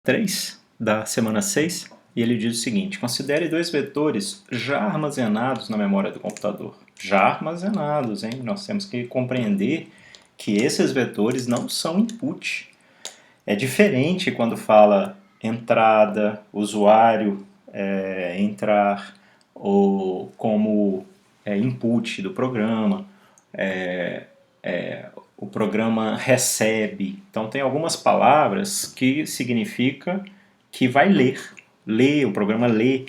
3 da semana 6, e ele diz o seguinte: considere dois vetores já armazenados na memória do computador. Já armazenados, hein? Nós temos que compreender que esses vetores não são input. É diferente quando fala entrada, usuário, entrar, ou como input do programa, o programa recebe. Então tem algumas palavras que significa que vai ler. Ler, o programa lê.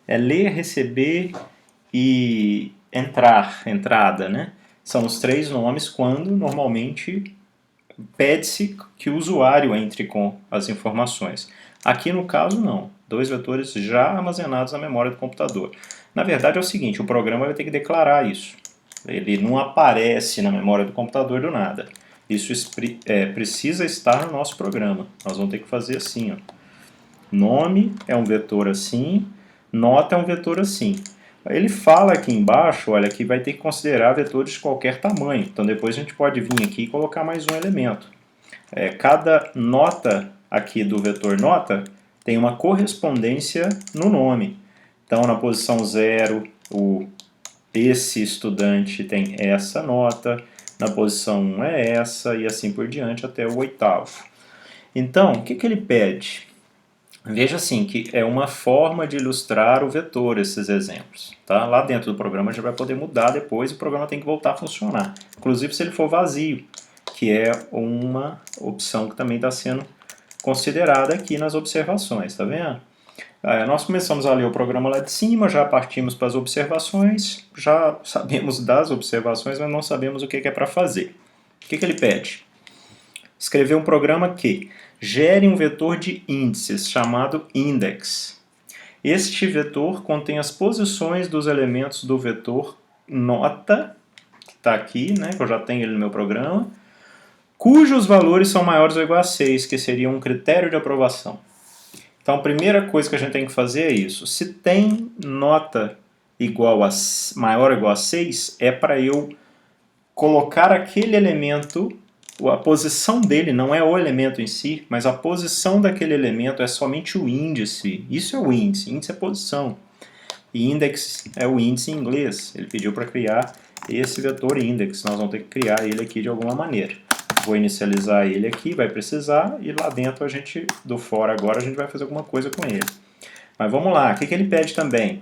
É ler, receber e entrar, entrada, né? São os três nomes quando normalmente pede-se que o usuário entre com as informações. Aqui no caso não, dois vetores já armazenados na memória do computador. Na verdade é o seguinte, o programa vai ter que declarar isso. Ele não aparece na memória do computador do nada. Isso precisa estar no nosso programa. Nós vamos ter que fazer assim, ó. Nome é um vetor assim, nota é um vetor assim. Ele fala aqui embaixo, olha, que vai ter que considerar vetores de qualquer tamanho. Então depois a gente pode vir aqui e colocar mais um elemento. Cada nota aqui do vetor nota tem uma correspondência no nome. Então na posição 0, esse estudante tem essa nota, na posição 1 é essa, e assim por diante até o oitavo. Então, o que ele pede? Veja assim, que é uma forma de ilustrar o vetor, esses exemplos. Tá? Lá dentro do programa já vai poder mudar depois, o programa tem que voltar a funcionar. Inclusive se ele for vazio, que é uma opção que também está sendo considerada aqui nas observações, tá vendo? Nós começamos a ler o programa lá de cima, já partimos para as observações, já sabemos das observações, mas não sabemos o que é para fazer. O que ele pede? Escrever um programa que gere um vetor de índices chamado index. Este vetor contém as posições dos elementos do vetor nota, que está aqui, né, que eu já tenho ele no meu programa, cujos valores são maiores ou iguais a 6, que seria um critério de aprovação. Então a primeira coisa que a gente tem que fazer é isso. Se tem nota maior ou igual a 6, é para eu colocar aquele elemento, a posição dele não é o elemento em si, mas a posição daquele elemento é somente o índice. Isso é o índice é posição. E index é o índice em inglês. Ele pediu para criar esse vetor index. Nós vamos ter que criar ele aqui de alguma maneira. Vou inicializar ele aqui, vai precisar, e lá dentro do for agora, a gente vai fazer alguma coisa com ele. Mas vamos lá, o que ele pede também?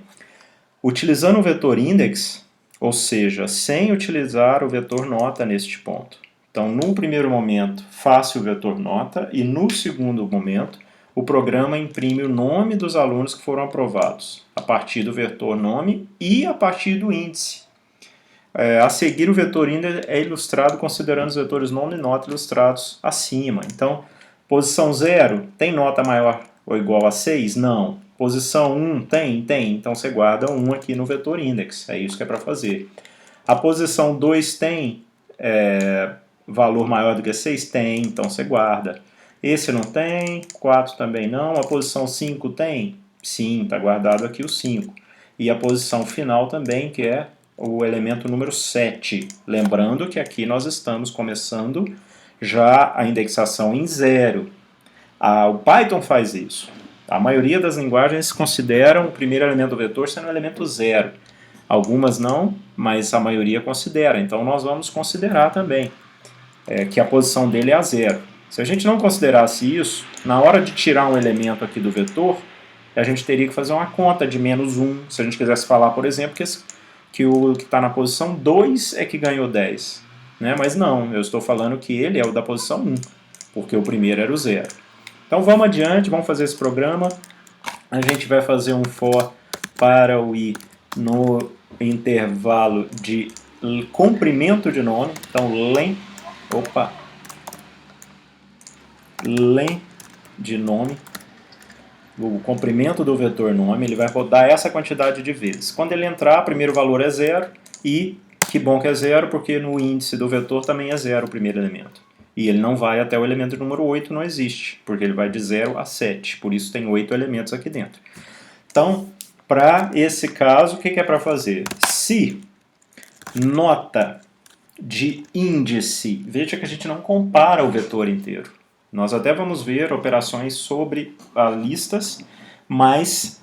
Utilizando o vetor index, ou seja, sem utilizar o vetor nota neste ponto. Então, no primeiro momento, faça o vetor nota, e no segundo momento, o programa imprime o nome dos alunos que foram aprovados, a partir do vetor nome e a partir do índice. A seguir, o vetor index é ilustrado considerando os vetores nome e nota ilustrados acima. Então, posição 0 tem nota maior ou igual a 6? Não. Posição 1 tem? Tem. Então, você guarda 1 aqui no vetor index. É isso que é para fazer. A posição 2 tem valor maior do que 6? Tem. Então, você guarda. Esse não tem. 4 também não. A posição 5 tem? Sim, está guardado aqui o 5. E a posição final também, que é o elemento número 7. Lembrando que aqui nós estamos começando já a indexação em 0. O Python faz isso. A maioria das linguagens consideram o primeiro elemento do vetor sendo o elemento 0. Algumas não, mas a maioria considera. Então nós vamos considerar também que a posição dele é a 0. Se a gente não considerasse isso, na hora de tirar um elemento aqui do vetor, a gente teria que fazer uma conta de menos 1. Se a gente quisesse falar, por exemplo, que o que está na posição 2 é que ganhou 10. Né? Mas não, eu estou falando que ele é o da posição 1, porque o primeiro era o 0. Então vamos adiante, vamos fazer esse programa. A gente vai fazer um for para o i no intervalo de comprimento de nome. Então len de nome, o comprimento do vetor nome, ele vai rodar essa quantidade de vezes. Quando ele entrar, o primeiro valor é 0, e que bom que é 0, porque no índice do vetor também é 0 o primeiro elemento. E ele não vai até o elemento número 8, não existe, porque ele vai de 0 a 7, por isso tem 8 elementos aqui dentro. Então, para esse caso, o que é para fazer? Se nota de índice, veja que a gente não compara o vetor inteiro. Nós até vamos ver operações sobre listas, mas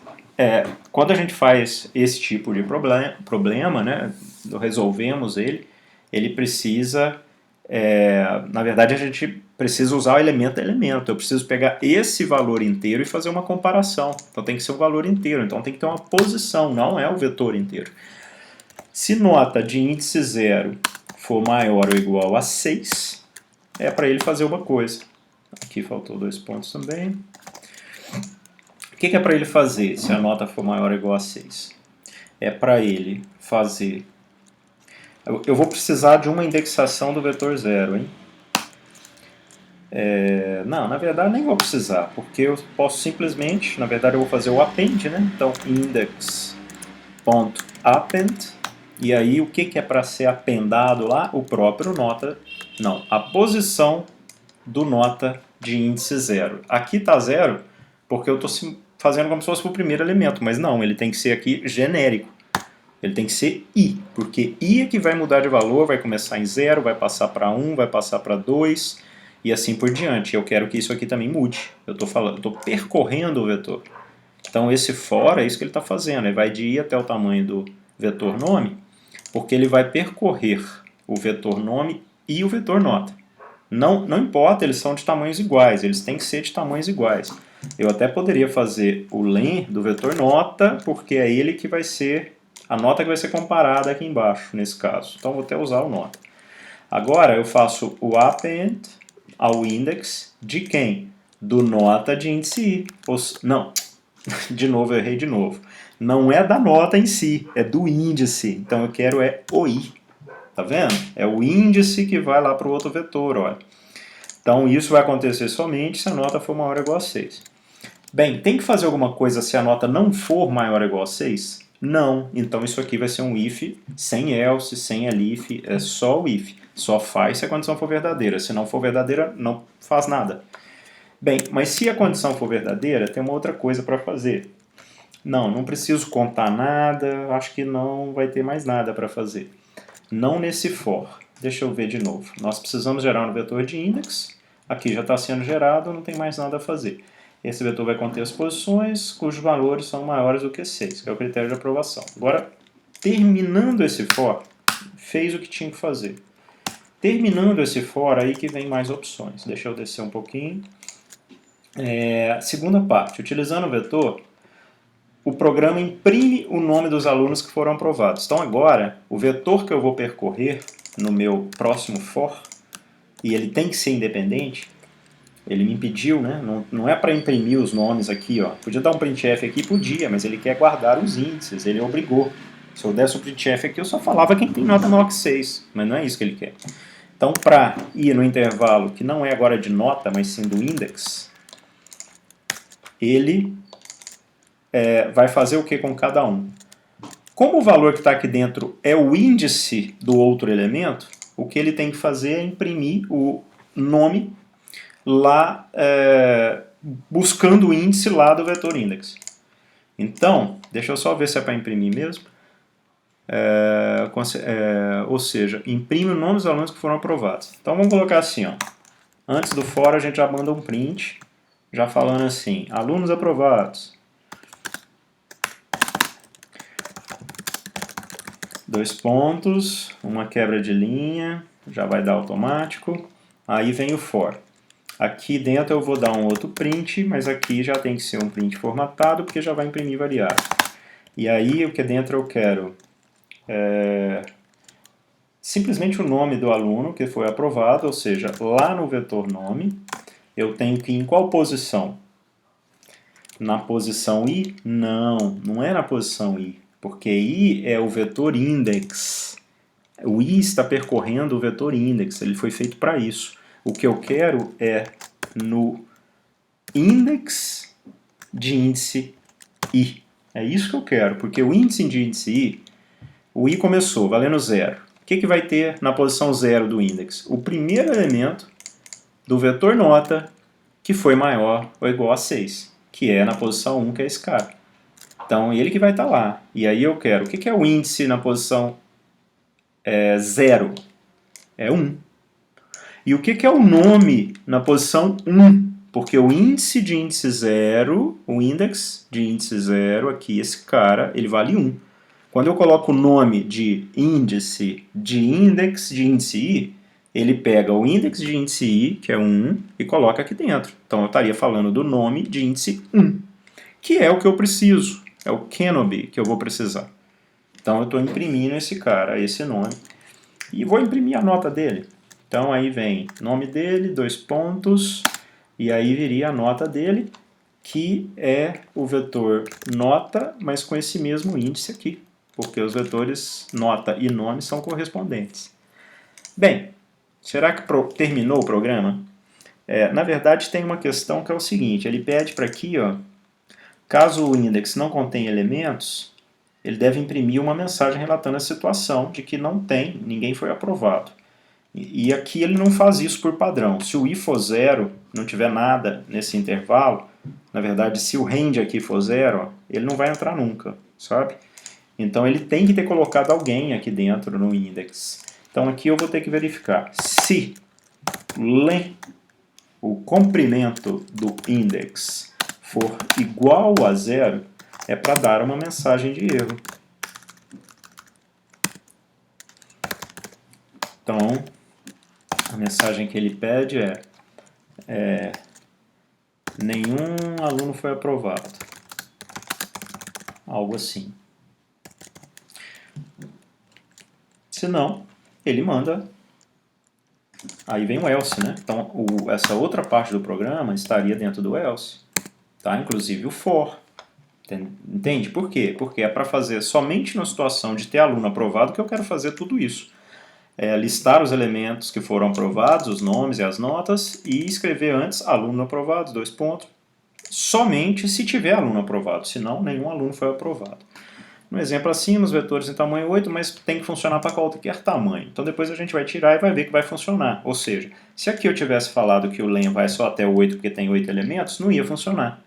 quando a gente faz esse tipo de problema, né, resolvemos ele precisa, na verdade a gente precisa usar o elemento a elemento. Eu preciso pegar esse valor inteiro e fazer uma comparação. Então tem que ser um valor inteiro, então tem que ter uma posição, não é o vetor inteiro. Se nota de índice 0 for maior ou igual a 6, é para ele fazer uma coisa. Aqui faltou 2 pontos também. O que é para ele fazer se a nota for maior ou igual a 6? É para ele fazer... Eu vou precisar de uma indexação do vetor 0, hein? Não, na verdade nem vou precisar, porque eu posso simplesmente, na verdade eu vou fazer o append, né? Então index.append, e aí o que é para ser apendado lá? O próprio nota, não, a posição do nota de índice 0. Aqui está 0 porque eu estou fazendo como se fosse o primeiro elemento, mas não, ele tem que ser aqui genérico. Ele tem que ser i, porque i é que vai mudar de valor, vai começar em 0, vai passar para 1, vai passar para 2 e assim por diante. Eu quero que isso aqui também mude. Eu estou percorrendo o vetor. Então esse for é isso que ele está fazendo. Ele vai de i até o tamanho do vetor nome, porque ele vai percorrer o vetor nome e o vetor nota. Não importa, eles são de tamanhos iguais, eles têm que ser de tamanhos iguais. Eu até poderia fazer o len do vetor nota, porque é ele que vai ser a nota que vai ser comparada aqui embaixo, nesse caso. Então vou até usar o nota. Agora eu faço o append ao index de quem? Do nota de índice i. Não, de novo, eu errei de novo. Não é da nota em si, é do índice. Então eu quero o i. Tá vendo? É o índice que vai lá para o outro vetor, olha. Então isso vai acontecer somente se a nota for maior ou igual a 6. Bem, tem que fazer alguma coisa se a nota não for maior ou igual a 6? Não. Então isso aqui vai ser um if sem else, sem elif, é só o if. Só faz se a condição for verdadeira. Se não for verdadeira, não faz nada. Bem, mas se a condição for verdadeira, tem uma outra coisa para fazer. Não preciso contar nada, acho que não vai ter mais nada para fazer. Não nesse for. Deixa eu ver de novo. Nós precisamos gerar um vetor de index. Aqui já está sendo gerado, não tem mais nada a fazer. Esse vetor vai conter as posições cujos valores são maiores do que 6, que é o critério de aprovação. Agora, terminando esse for, fez o que tinha que fazer. Terminando esse for, aí que vem mais opções. Deixa eu descer um pouquinho. Segunda parte. Utilizando o vetor, o programa imprime o nome dos alunos que foram aprovados. Então agora, o vetor que eu vou percorrer no meu próximo for, e ele tem que ser independente, ele me impediu, né? Não é para imprimir os nomes aqui, ó. Podia dar um printf aqui, podia, mas ele quer guardar os índices, ele obrigou. Se eu desse um printf aqui, eu só falava quem tem nota maior que 6, mas não é isso que ele quer. Então, para ir no intervalo, que não é agora de nota, mas sim do index, ele vai fazer o que com cada um? Como o valor que está aqui dentro é o índice do outro elemento, o que ele tem que fazer é imprimir o nome lá, buscando o índice lá do vetor index. Então, deixa eu só ver se é para imprimir mesmo. Ou seja, imprime o nome dos alunos que foram aprovados. Então vamos colocar assim, ó. Antes do for a gente já manda um print, já falando assim, alunos aprovados. 2 pontos, uma quebra de linha, já vai dar automático. Aí vem o for. Aqui dentro eu vou dar um outro print, mas aqui já tem que ser um print formatado, porque já vai imprimir variável. E aí o que dentro eu quero simplesmente o nome do aluno que foi aprovado, ou seja, lá no vetor nome, eu tenho que ir em qual posição? Na posição i? Não é na posição i, porque i é o vetor index. O i está percorrendo o vetor index, ele foi feito para isso. O que eu quero é no index de índice i. É isso que eu quero, porque o índice de índice i, o i começou valendo 0. O que vai ter na posição 0 do index? O primeiro elemento do vetor nota que foi maior ou igual a 6, que é na posição 1, que é esse cara. Então, ele que vai estar lá. E aí eu quero, o que é o índice na posição 0? É 1. E o que é o nome na posição 1? Porque o índice de índice 0, o index de índice 0, aqui, esse cara, ele vale 1. Quando eu coloco o nome de índice de índice i, ele pega o índice de índice i, que é 1, e coloca aqui dentro. Então eu estaria falando do nome de índice 1, que é o que eu preciso, é o Canopy que eu vou precisar. Então eu estou imprimindo esse cara, esse nome, e vou imprimir a nota dele. Então aí vem nome dele, 2 pontos, e aí viria a nota dele, que é o vetor nota, mas com esse mesmo índice aqui, porque os vetores nota e nome são correspondentes. Bem, será que terminou o programa? Na verdade tem uma questão que é o seguinte, ele pede para aqui, ó, caso o index não contenha elementos, ele deve imprimir uma mensagem relatando a situação de que não tem, ninguém foi aprovado. E aqui ele não faz isso por padrão. Se o i for 0, não tiver nada nesse intervalo, na verdade, se o range aqui for 0, ele não vai entrar nunca, sabe? Então ele tem que ter colocado alguém aqui dentro no index. Então aqui eu vou ter que verificar se len, o comprimento do index, for igual a 0, é para dar uma mensagem de erro. Então, a mensagem que ele pede é nenhum aluno foi aprovado. Algo assim. Se não, ele manda. Aí vem o else, né? Então, essa outra parte do programa estaria dentro do else. Tá? Inclusive o for. Entende? Por quê? Porque é para fazer somente na situação de ter aluno aprovado que eu quero fazer tudo isso. Listar os elementos que foram aprovados, os nomes e as notas, e escrever antes aluno aprovado, 2 pontos. Somente se tiver aluno aprovado, senão nenhum aluno foi aprovado. No exemplo acima, os vetores em tamanho 8, mas tem que funcionar para qualquer tamanho. Então depois a gente vai tirar e vai ver que vai funcionar. Ou seja, se aqui eu tivesse falado que o len vai só até o 8 porque tem 8 elementos, não ia funcionar.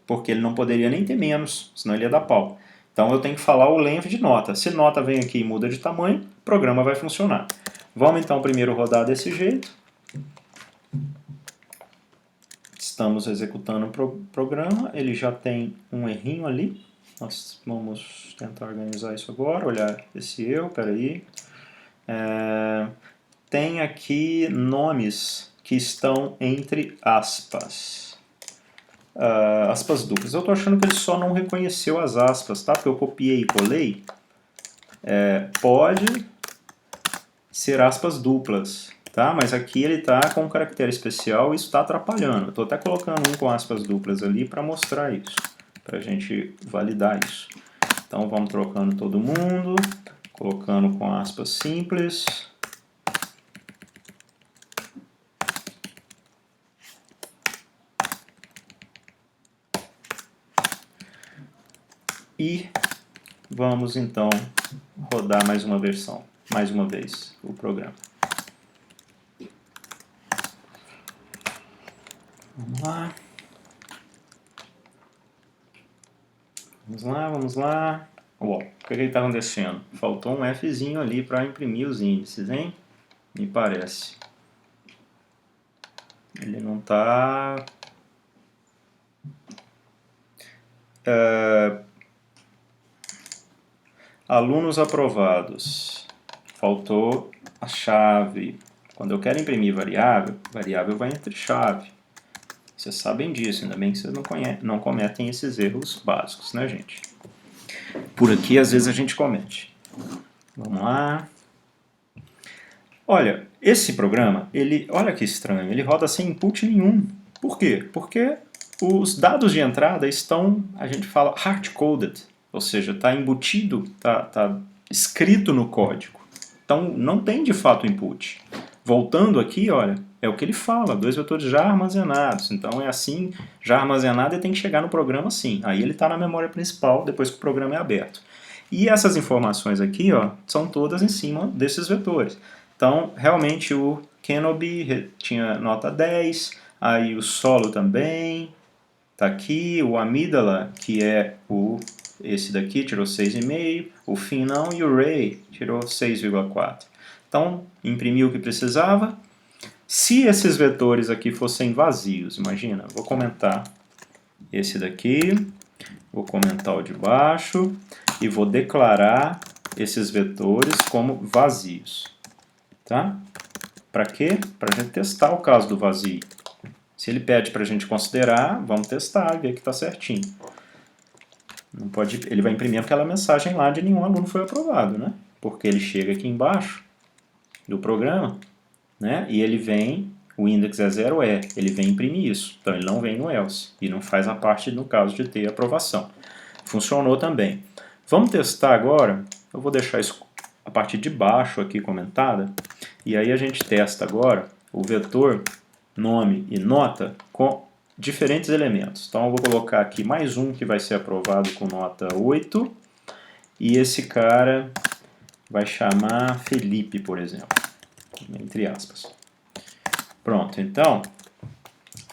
Porque ele não poderia nem ter menos, senão ele ia dar pau. Então eu tenho que falar o length de nota. Se nota vem aqui e muda de tamanho, o programa vai funcionar. Vamos então primeiro rodar desse jeito. Estamos executando o programa, ele já tem um errinho ali. Nós vamos tentar organizar isso agora, olhar esse erro, peraí. Tem aqui nomes que estão entre aspas. Aspas duplas. Eu estou achando que ele só não reconheceu as aspas, tá? Porque eu copiei e colei. Pode ser aspas duplas, tá? Mas aqui ele está com um caractere especial e isso está atrapalhando. Estou até colocando um com aspas duplas ali para mostrar isso, para a gente validar isso. Então vamos trocando todo mundo, colocando com aspas simples. E vamos então rodar mais uma vez o programa. Vamos lá. Vamos lá. Uau, o que está acontecendo? Faltou um Fzinho ali para imprimir os índices, hein? Me parece. Ele não está... Alunos aprovados. Faltou a chave. Quando eu quero imprimir variável, variável vai entre chave. Vocês sabem disso, ainda bem que vocês não cometem esses erros básicos, né, gente? Por aqui, às vezes, a gente comete. Vamos lá. Olha, esse programa, olha que estranho, ele roda sem input nenhum. Por quê? Porque os dados de entrada estão, a gente fala, hard-coded, ou seja, está embutido, está escrito no código. Então, não tem de fato input. Voltando aqui, olha, é o que ele fala, 2 vetores já armazenados. Então é assim, já armazenado e tem que chegar no programa assim. Aí ele está na memória principal, depois que o programa é aberto. E essas informações aqui, ó, são todas em cima desses vetores. Então, realmente o Canopy tinha nota 10, aí o solo também, tá aqui, o amígdala, que é esse daqui, tirou 6,5, o fim não, e o ray tirou 6,4. Então, imprimiu o que precisava. Se esses vetores aqui fossem vazios, imagina, vou comentar esse daqui, vou comentar o de baixo e vou declarar esses vetores como vazios. Tá? Para quê? Para a gente testar o caso do vazio. Se ele pede para a gente considerar, vamos testar e ver que está certinho. Não pode, ele vai imprimir aquela mensagem lá de nenhum aluno foi aprovado, né? Porque ele chega aqui embaixo do programa, né? E ele vem, o index é 0, ele vem imprimir isso. Então ele não vem no else e não faz a parte no caso de ter aprovação. Funcionou também. Vamos testar agora, eu vou deixar isso a parte de baixo aqui comentada, e aí a gente testa agora o vetor nome e nota com diferentes elementos. Então eu vou colocar aqui mais um que vai ser aprovado com nota 8, e esse cara vai chamar Felipe, por exemplo, entre aspas. Pronto, então,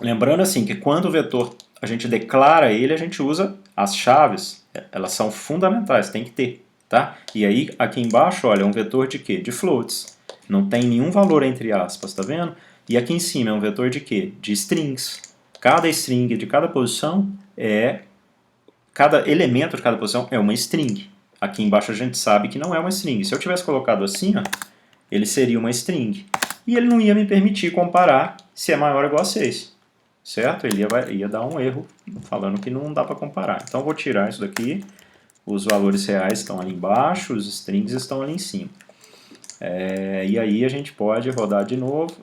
lembrando assim que quando o vetor a gente declara ele, a gente usa as chaves, elas são fundamentais, tem que ter, tá? E aí aqui embaixo, olha, é um vetor de quê? De floats. Não tem nenhum valor entre aspas, tá vendo? E aqui em cima é um vetor de quê? De strings. Cada string de cada posição cada elemento de cada posição é uma string. Aqui embaixo a gente sabe que não é uma string. Se eu tivesse colocado assim, ó, ele seria uma string. E ele não ia me permitir comparar se é maior ou igual a 6. Certo? Ele ia dar um erro falando que não dá para comparar. Então eu vou tirar isso daqui. Os valores reais estão ali embaixo, os strings estão ali em cima. E aí a gente pode rodar de novo,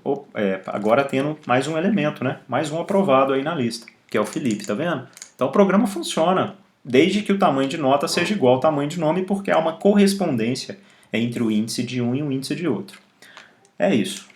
agora tendo mais um elemento, né? Mais um aprovado aí na lista, que é o Felipe, tá vendo? Então o programa funciona, desde que o tamanho de nota seja igual ao tamanho de nome, porque há uma correspondência entre o índice de um e o índice de outro. É isso.